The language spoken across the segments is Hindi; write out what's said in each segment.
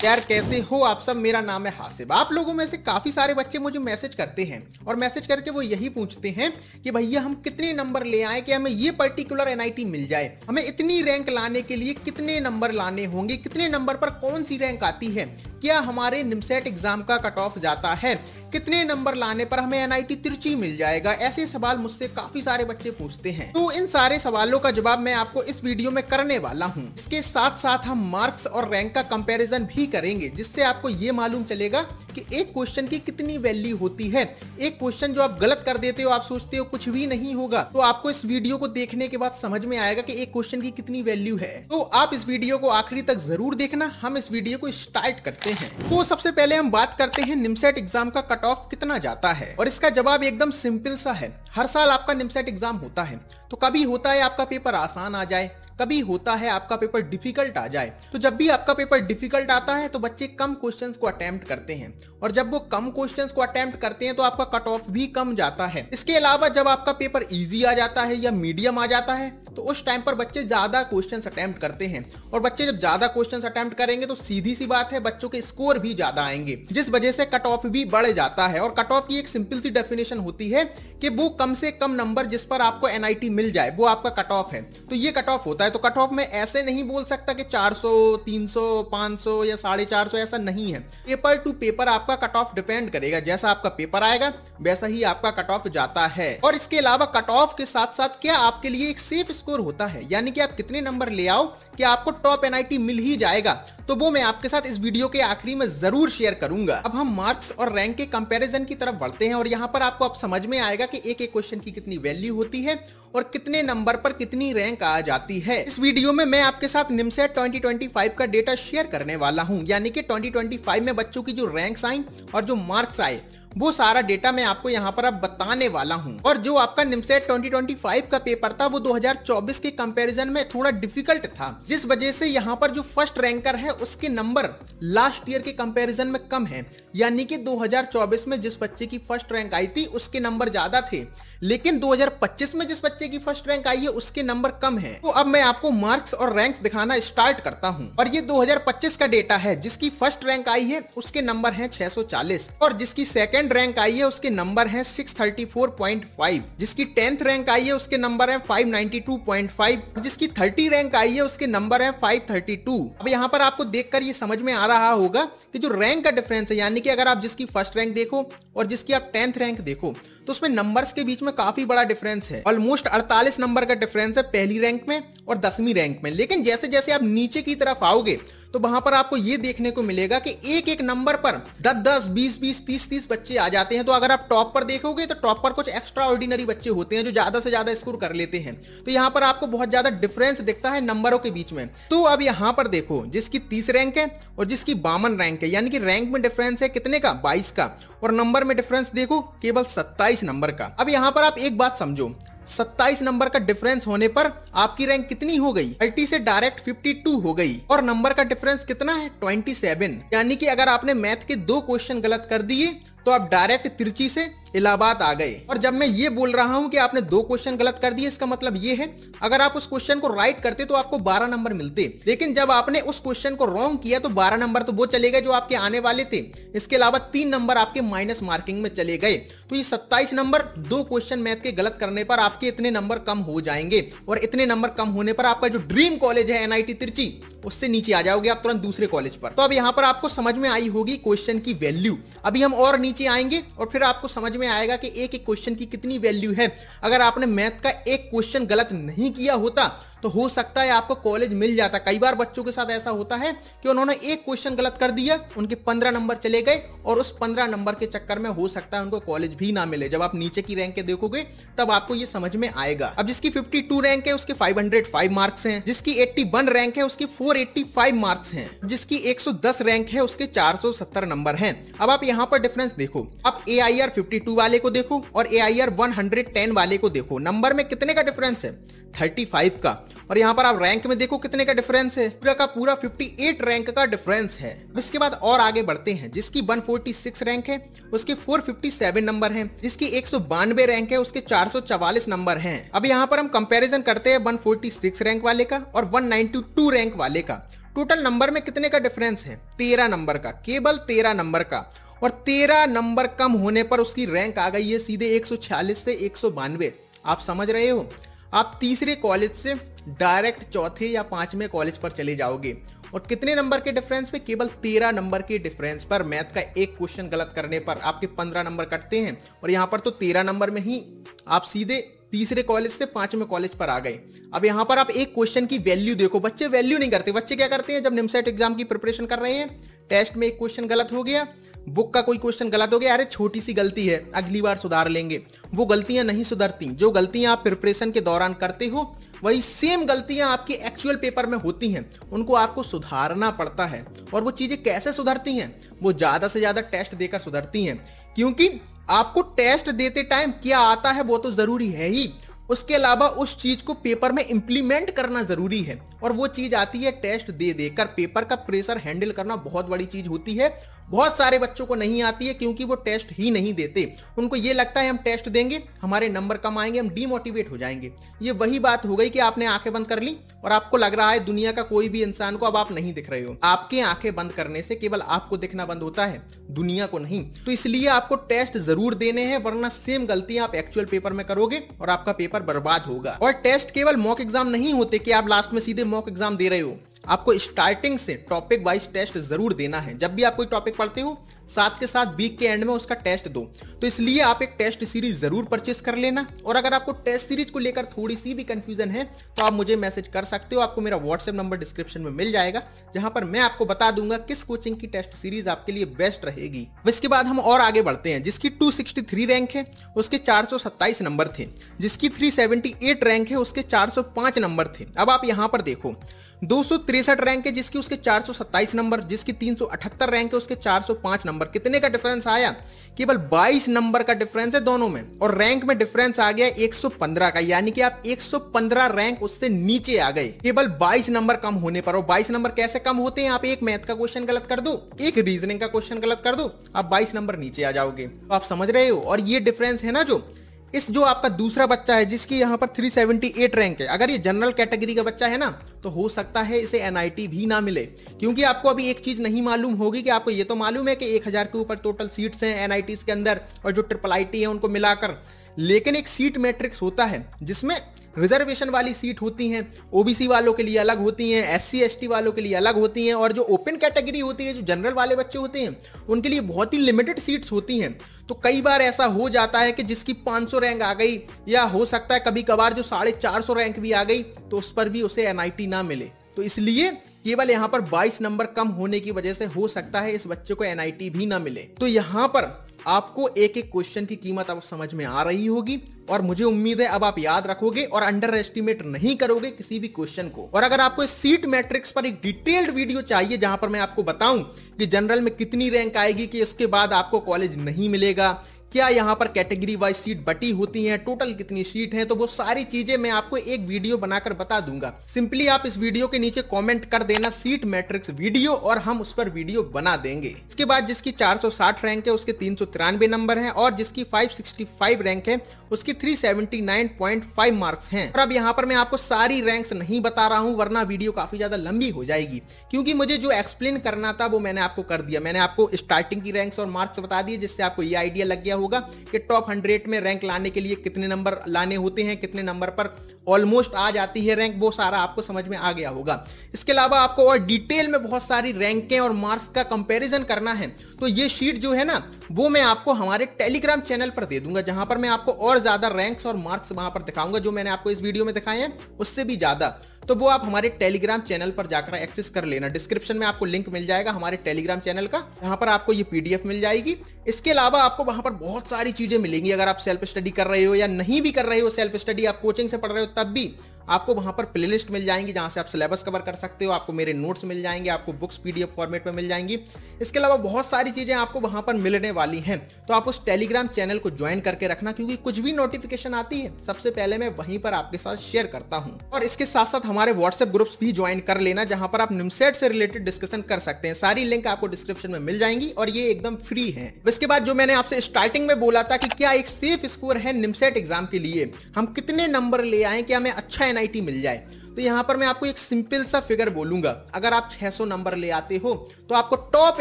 यार कैसे हो आप सब। मेरा नाम है हासिब। आप लोगों में से काफी सारे बच्चे मुझे मैसेज करते हैं और मैसेज करके वो यही पूछते हैं कि भैया हम कितने नंबर ले आए कि हमें ये पर्टिकुलर एनआईटी मिल जाए, हमें इतनी रैंक लाने के लिए कितने नंबर लाने होंगे, कितने नंबर पर कौन सी रैंक आती है, क्या हमारे निमसेट एग्जाम का कट ऑफ जाता है, कितने नंबर लाने पर हमें एनआईटी तिरची मिल जाएगा। ऐसे सवाल मुझसे काफी सारे बच्चे पूछते हैं। तो इन सारे सवालों का जवाब मैं आपको इस वीडियो में करने वाला हूं। इसके साथ साथ हम मार्क्स और रैंक का कंपैरिजन भी करेंगे, जिससे आपको ये मालूम चलेगा कि एक क्वेश्चन की कितनी वैल्यू होती है। एक क्वेश्चन जो आप गलत कर देते हो, आप सोचते हो कुछ भी नहीं होगा, तो आपको इस वीडियो को देखने के बाद समझ में आएगा कि एक क्वेश्चन की कितनी वैल्यू है। तो आप इस वीडियो को आखिरी तक जरूर देखना। हम इस वीडियो को स्टार्ट करते हैं। तो सबसे पहले हम बात करते हैं निमसेट एग्जाम का कट ऑफ कितना जाता है, और इसका जवाब एकदम सिंपल सा है। हर साल आपका निमसेट एग्जाम होता है, तो कभी होता है आपका पेपर आसान आ जाए, कभी होता है आपका पेपर डिफिकल्ट आ जाए। तो जब भी आपका पेपर डिफिकल्ट आता है तो बच्चे कम क्वेश्चंस को अटेम्प्ट करते हैं, और जब वो कम क्वेश्चंस को अटेम्प्ट करते हैं तो आपका कट ऑफ भी कम जाता है। इसके अलावा जब आपका पेपर इजी आ जाता है या मीडियम आ जाता है तो उस टाइम पर बच्चे ज्यादा क्वेश्चंस अटेम्प्ट करते हैं, और बच्चे जब ज्यादा क्वेश्चंस अटेम्प्ट करेंगे तो सीधी सी बात है बच्चों के स्कोर भी ज्यादा आएंगे, जिस वजह से कट ऑफ भी बढ़ जाता है। और कट ऑफ की एक सिंपल सी डेफिनेशन होती है कि वो कम से कम नंबर जिस पर आपको एनआईटी मिल जाए वो आपका कट ऑफ है। तो ये कट ऑफ होता है। तो कट ऑफ में ऐसे नहीं बोल सकता कि 400, 300, 500 या 450, ऐसा नहीं है। पेपर टू पेपर आपका कट ऑफ डिपेंड करेगा। जैसा आपका पेपर आएगा वैसा ही आपका कट ऑफ जाता है। और इसके अलावा कट ऑफ के साथ साथ क्या आपके लिए एक सेफ स्कोर होता है, यानी कि आप कितने नंबर ले आओ कि आपको टॉप एनआईटी मिल ही जाएगा, तो वो मैं आपके साथ इस वीडियो के आखिरी में जरूर शेयर करूंगा। अब हम मार्क्स और रैंक के कंपैरिजन की तरफ बढ़ते हैं, और यहां पर आपको अब समझ में आएगा कि एक एक क्वेश्चन की कितनी वैल्यू होती है और कितने नंबर पर कितनी रैंक आ जाती है। इस वीडियो में मैं आपके साथ निमसेट 2025 का डेटा शेयर करने वाला हूं, यानी कि 2025 में बच्चों की जो रैंक्स आई और जो मार्क्स आए वो सारा डेटा मैं आपको यहाँ पर अब बताने वाला हूँ। और जो आपका निमसेट 2025 का पेपर था वो 2024 के कंपैरिजन में थोड़ा डिफिकल्ट था, जिस वजह से यहाँ पर जो फर्स्ट रैंकर है उसके नंबर लास्ट ईयर के कंपैरिजन में कम है। यानी कि 2024 में जिस बच्चे की फर्स्ट रैंक आई थी उसके नंबर ज्यादा थे, लेकिन 2025 में जिस बच्चे की फर्स्ट रैंक आई है उसके नंबर कम है। तो अब मैं आपको मार्क्स और रैंक्स दिखाना स्टार्ट करता हूं। और ये 2025 का डेटा है। जिसकी फर्स्ट रैंक आई है उसके नंबर हैं 640, और जिसकी सेकंड रैंक आई है उसके नंबर हैं 634.5, जिसकी 10th रैंक आई है उसके नंबर हैं 592.5, जिसकी 30 रैंक आई है उसके नंबर हैं 532। अब यहाँ पर आपको देखकर ये समझ में आ रहा होगा कि जो रैंक का डिफरेंस है, यानी कि अगर आप जिसकी फर्स्ट रैंक देखो और जिसकी आप 10th रैंक देखो तो उसमें नंबर्स के बीच में काफी बड़ा डिफरेंस है। ऑलमोस्ट 48 नंबर का डिफरेंस है पहली रैंक में और 10वीं रैंक में। लेकिन जैसे जैसे आप नीचे की तरफ आओगे तो वहां पर आपको ये देखने को मिलेगा कि एक एक नंबर पर 10-10, 20-20, 30-30 बच्चे आ जाते हैं। तो अगर आप टॉप पर देखोगे तो टॉप पर कुछ एक्स्ट्रा ऑर्डिनरी बच्चे होते हैं जो ज्यादा से ज्यादा स्कोर कर लेते हैं। तो यहाँ पर आपको बहुत ज्यादा डिफरेंस दिखता है नंबरों के बीच में। तो अब यहाँ पर देखो, जिसकी 30 रैंक है और जिसकी 52 रैंक है, यानी कि रैंक में डिफरेंस है कितने का, 22 का, और नंबर में डिफरेंस देखो केवल 27 नंबर का। अब यहाँ पर आप एक बात समझो, 27 नंबर का डिफरेंस होने पर आपकी रैंक कितनी हो गई, 30 से डायरेक्ट 52 हो गई, और नंबर का डिफरेंस कितना है, 27। यानी कि अगर आपने मैथ के 2 क्वेश्चन गलत कर दिए तो आप डायरेक्ट तिरची से इलाहाबाद आ गए। और जब मैं ये बोल रहा हूं कि आपने 2 क्वेश्चन गलत कर दिए, इसका मतलब ये है अगर आप उस क्वेश्चन को राइट करते तो आपको 12 नंबर मिलते, लेकिन जब आपने उस क्वेश्चन को रॉन्ग किया तो 12 नंबर तो वो चले गए जो आपके आने वाले थे। इसके अलावा 3 नंबर आपके माइनस मार्किंग में चले गए। तो ये 27 नंबर 2 क्वेश्चन मैथ के गलत करने पर आपके इतने नंबर कम हो जाएंगे, और इतने नंबर कम होने पर आपका जो ड्रीम कॉलेज है एनआईटी तिरची, उससे नीचे आ जाओगे आप तुरंत दूसरे कॉलेज पर। तो अब यहाँ पर आपको समझ में आई होगी क्वेश्चन की वैल्यू। अभी हम और नीचे आएंगे और फिर आपको समझ में आएगा कि एक एक क्वेश्चन की कितनी वैल्यू है। अगर आपने मैथ का एक क्वेश्चन गलत नहीं किया होता तो हो सकता है आपको कॉलेज मिल जाता। कई बार बच्चों के साथ ऐसा होता है कि उन्होंने एक क्वेश्चन गलत कर दिया, उनके 15 नंबर चले गए, और उस 15 नंबर के चक्कर में हो सकता है उनको कॉलेज भी ना मिले। जब आप नीचे की रैंक के देखोगे तब आपको ये समझ में आएगा। अब जिसकी 52 रैंक है उसके 505 मार्क्स हैं, जिसकी 81 रैंक है उसके 485 मार्क्स हैं, जिसकी 110 रैंक है उसके 470 नंबर हैं। अब आप यहाँ पर डिफरेंस देखो, आप AIR 52 वाले को देखो और AIR 110 वाले को देखो, नंबर में कितने का डिफरेंस है, 35 का। और यहाँ पर आप रैंक में देखो कितने का डिफरेंस है, पूरा का पूरा 58 रैंक का डिफरेंस है। इसके बाद और आगे बढ़ते हैं, जिसकी 146 रैंक है उसके 457 नंबर हैं, जिसकी 192 रैंक है उसके 444 नंबर हैं। अब यहाँ पर हम कंपैरिजन करते हैं 146 रैंक वाले का और 192 रैंक वाले का। टोटल नंबर में कितने का डिफरेंस है? 13 नंबर का, केवल 13 नंबर का। और 13 नंबर कम होने पर उसकी रैंक आ गई है सीधे 146 से 192। आप समझ रहे हो? आप तीसरे कॉलेज से डायरेक्ट चौथे या पांचवें कॉलेज पर चले जाओगे। और कितने नंबर के डिफरेंस पे? केवल 13 नंबर के डिफरेंस पर। मैथ का एक क्वेश्चन गलत करने पर आपके 15 नंबर कटते हैं, और यहां पर तो 13 नंबर में ही आप सीधे तीसरे कॉलेज से पांचवें कॉलेज पर आ गए। अब यहां पर आप एक क्वेश्चन की वैल्यू देखो। बच्चे वैल्यू नहीं करते। बच्चे क्या करते हैं, जब निमसेट एग्जाम की प्रिपरेशन कर रहे हैं, टेस्ट में एक क्वेश्चन गलत हो गया, बुक का कोई क्वेश्चन गलत हो गया, अरे छोटी सी गलती है, अगली बार सुधार लेंगे। वो गलतियां नहीं सुधरती। जो गलतियां आप प्रिपरेशन के दौरान करते हो, वही सेम गलतियां आपके एक्चुअल पेपर में होती हैं। उनको आपको सुधारना पड़ता है। और वो चीजें कैसे सुधरती हैं? वो ज्यादा से ज्यादा टेस्ट देकर सुधरती हैं। क्योंकि आपको टेस्ट देते टाइम क्या आता है वो तो जरूरी है ही, उसके अलावा उस चीज को पेपर में इंप्लीमेंट करना जरूरी है। और वो चीज आती है टेस्ट दे देकर। पेपर का प्रेशर हैंडल करना बहुत बड़ी चीज होती है। बहुत सारे बच्चों को नहीं आती है, क्योंकि वो टेस्ट ही नहीं देते। उनको ये लगता है हम टेस्ट देंगे, हमारे नंबर कम आएंगे, हम डीमोटिवेट हो जाएंगे। ये वही बात हो गई कि आपने आंखें बंद कर ली और आपको लग रहा है दुनिया का कोई भी इंसान को अब आप नहीं दिख रहे हो। आपके आंखें बंद करने से केवल आपको दिखना बंद होता है, दुनिया को नहीं। तो इसलिए आपको टेस्ट जरूर देने हैं, वरना सेम गलतियां आप एक्चुअल पेपर में करोगे और आपका पेपर बर्बाद होगा। और टेस्ट केवल मॉक एग्जाम नहीं होते कि आप लास्ट में सीधे मॉक एग्जाम दे रहे हो। आपको स्टार्टिंग से टॉपिक वाइज टेस्ट जरूर देना है। जब भी आप कोई टॉपिक पढ़ते हो, साथ के साथ वीक के एंड में उसका टेस्ट दो। तो इसलिए आप एक टेस्ट सीरीज जरूर परचेस कर लेना। और अगर आपको टेस्ट सीरीज को लेकर थोड़ी सी भी कंफ्यूजन है तो आप मुझे मैसेज कर सकते हो। आपको मेरा व्हाट्सएप नंबर डिस्क्रिप्शन में मिल जाएगा, जहां पर मैं आपको बता दूंगा किस कोचिंग की टेस्ट सीरीज आपके लिए बेस्ट रहेगी। इसके बाद हम और आगे बढ़ते हैं। जिसकी 263 रैंक है उसके 427 नंबर थे। जिसकी 378 रैंक है उसके 405 नंबर थे। अब आप यहां पर देखो, 263 रैंक है जिसकी, उसके 427 नंबर। जिसकी 378 रैंक है उसके 405 नंबर। कितने का डिफरेंस आया? केवल 22 नंबर का डिफरेंस है दोनों में। और रैंक में डिफरेंस आ गया 115 का, यानी कि आप 115 रैंक उससे नीचे आ गए केवल 22 नंबर कम होने पर। और 22 नंबर कैसे कम होते हैं? आप एक मैथ का क्वेश्चन गलत कर दो, एक रीजनिंग का क्वेश्चन गलत कर दो, आप 22 नंबर नीचे आ जाओगे। तो आप समझ रहे हो? और ये डिफरेंस है ना, जो आपका दूसरा बच्चा है जिसकी यहाँ पर 378 रैंक है, अगर ये जनरल कैटेगरी का बच्चा है ना, तो हो सकता है इसे एनआईटी भी ना मिले। क्योंकि आपको अभी एक चीज नहीं मालूम होगी कि आपको ये तो मालूम है कि 1000 के ऊपर टोटल सीट्स हैं एनआईटीज के अंदर, और जो ट्रिपल आईटी है उनको मिलाकर। लेकिन एक सीट मैट्रिक्स होता है जिसमें रिजर्वेशन वाली सीट होती हैं, ओबीसी वालों के लिए अलग होती हैं, एससी एसटी वालों के लिए अलग होती हैं, और जो ओपन कैटेगरी होती है, जो जनरल वाले बच्चे होते हैं, उनके लिए बहुत ही लिमिटेड सीट्स होती हैं। तो कई बार ऐसा हो जाता है कि जिसकी 500 रैंक आ गई, या हो सकता है कभी कभार जो 450 रैंक भी आ गई, तो उस पर भी उसे एनआईटी ना मिले। तो इसलिए केवल यहाँ पर 22 नंबर कम होने की वजह से हो सकता है इस बच्चे को एनआईटी भी ना मिले। तो यहाँ पर आपको एक एक क्वेश्चन की कीमत अब समझ में आ रही होगी, और मुझे उम्मीद है अब आप याद रखोगे और अंडर एस्टिमेट नहीं करोगे किसी भी क्वेश्चन को। और अगर आपको इस सीट मैट्रिक्स पर एक डिटेल्ड वीडियो चाहिए जहां पर मैं आपको बताऊं कि जनरल में कितनी रैंक आएगी कि इसके बाद आपको कॉलेज नहीं मिलेगा, क्या यहाँ पर कैटेगरी वाइज सीट बटी होती हैं, टोटल कितनी सीट हैं, तो वो सारी चीजें मैं आपको एक वीडियो बनाकर बता दूंगा। सिंपली आप इस वीडियो के नीचे कमेंट कर देना सीट मैट्रिक्स वीडियो, और हम उस पर वीडियो बना देंगे। इसके बाद जिसकी 460 रैंक है उसके 393 नंबर हैं, और जिसकी 565 रैंक है उसकी 379.5 मार्क्स हैं। और अब यहाँ पर मैं आपको सारी रैंक्स नहीं बता रहा हूँ, वरना वीडियो काफी ज्यादा लंबी हो जाएगी। क्योंकि मुझे जो एक्सप्लेन करना था वो मैंने आपको कर दिया। मैंने आपको स्टार्टिंग की रैंक्स और मार्क्स बता दिए, जिससे आपको ये आइडिया लग गया होगा कि टॉप 100 में रैंक लाने के लिए कितने नंबर लाने होते हैं, कितने नंबर पर ऑलमोस्ट आ जाती है रैंक, वो सारा आपको समझ में आ गया होगा। इसके अलावा आपको और डिटेल में बहुत सारी रैंकें और मार्क्स का कंपैरिजन करना है, तो ये शीट जो है ना, वो मैं आपको हमारे टेलीग्राम चैनल पर दे दूंगा, जहां पर मैं आपको और ज्यादा रैंक्स और मार्क्स वहां पर दिखाऊंगा, जो मैंने आपको इस वीडियो में दिखाए हैं उससे भी ज्यादा। तो वो आप हमारे टेलीग्राम चैनल पर जाकर एक्सेस कर लेना। डिस्क्रिप्शन में आपको लिंक मिल जाएगा हमारे टेलीग्राम चैनल का, जहां पर आपको ये पीडीएफ मिल जाएगी। इसके अलावा आपको वहां पर बहुत सारी चीजें मिलेंगी। अगर आप सेल्फ स्टडी कर रहे हो या नहीं भी कर रहे हो सेल्फ स्टडी, आप कोचिंग से पढ़ रहे हो, तब भी आपको वहां पर प्लेलिस्ट मिल जाएंगी जहां से आप सिलेबस कवर कर सकते हो। आपको मेरे नोट्स मिल जाएंगे, आपको बुक्स पीडीएफ फॉर्मेट में मिल जाएंगी। इसके अलावा बहुत सारी चीजें आपको वहां पर मिलने वाली हैं, तो आप उस टेलीग्राम चैनल को ज्वाइन करके रखना, क्योंकि कुछ भी नोटिफिकेशन आती है सबसे पहले मैं वहीं पर आपके साथ शेयर करता हूं। और इसके साथ साथ हमारे व्हाट्सएप ग्रुप्स भी ज्वाइन कर लेना, जहां पर आप निमसेट से रिलेटेड डिस्कशन कर सकते हैं। सारी लिंक आपको डिस्क्रिप्शन में मिल जाएंगी और ये एकदम फ्री है। इसके बाद जो मैंने आपसे स्टार्टिंग में बोला था कि क्या एक सेफ स्कोर है निमसेट एग्जाम के लिए, हम कितने नंबर ले आए कि हमें अच्छा एनआईटी मिल जाए, तो यहाँ पर मैं आपको एक सिंपल सा फिगर बोलूंगा, अगर आप 600 नंबर ले आते हो तो आपको टॉप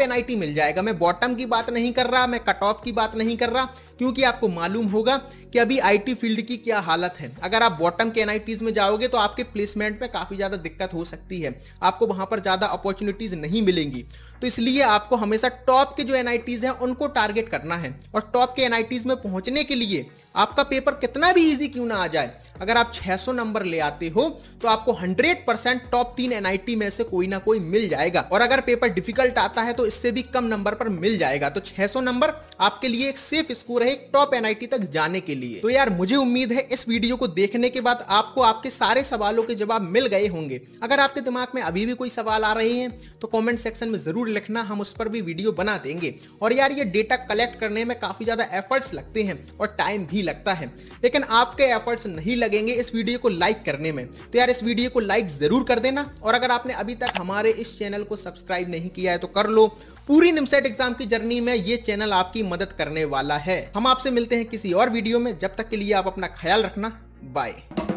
एनआईटी मिल जाएगा। मैं बॉटम की बात नहीं कर रहा, मैं कट ऑफ की बात नहीं कर रहा, क्योंकि आपको मालूम होगा कि अभी आईटी फील्ड की क्या हालत है। अगर आप बॉटम के एनआईटीज में जाओगे तो आपके प्लेसमेंट में काफी ज्यादा दिक्कत हो सकती है, आपको वहां पर ज्यादा अपॉर्चुनिटीज नहीं मिलेंगी। तो इसलिए आपको हमेशा टॉप के जो एनआईटीज हैं उनको टारगेट करना है, और टॉप के एनआईटीज में पहुंचने के लिए आपका पेपर कितना भी इजी क्यों ना आ जाए, अगर आप 600 नंबर ले आते हो तो आपको 100% टॉप 3 एनआईटी में से कोई ना कोई मिल जाएगा। और अगर पेपर डिफिकल्ट आता है तो इससे भी कम नंबर पर मिल जाएगा। तो 600 नंबर आपके लिए एक सेफ स्कोर है एक टॉप एनआईटी तक जाने के लिए। तो यार मुझे उम्मीद है इस वीडियो को देखने के बाद आपको आपके सारे सवालों के जवाब मिल गए होंगे। अगर आपके दिमाग में अभी भी कोई सवाल आ रहे हैं तो कॉमेंट सेक्शन में जरूर लिखना, हम उस पर भी वीडियो बना देंगे। और यार ये डेटा कलेक्ट करने में काफी ज्यादा एफर्ट्स लगते हैं और टाइम भी लगता है, लेकिन आपके एफर्ट्स नहीं लगेंगे इस वीडियो को लाइक करने में। तो यार इस वीडियो को लाइक जरूर कर देना, और अगर आपने अभी तक हमारे इस चैनल को सब्सक्राइब नहीं किया है तो कर लो। पूरी निमसेट एग्जाम की जर्नी में ये चैनल आपकी मदद करने वाला है। हम आपसे मिलते हैं किसी और वीडियो में, जब तक के लिए आप अपना ख्याल रखना। बाय।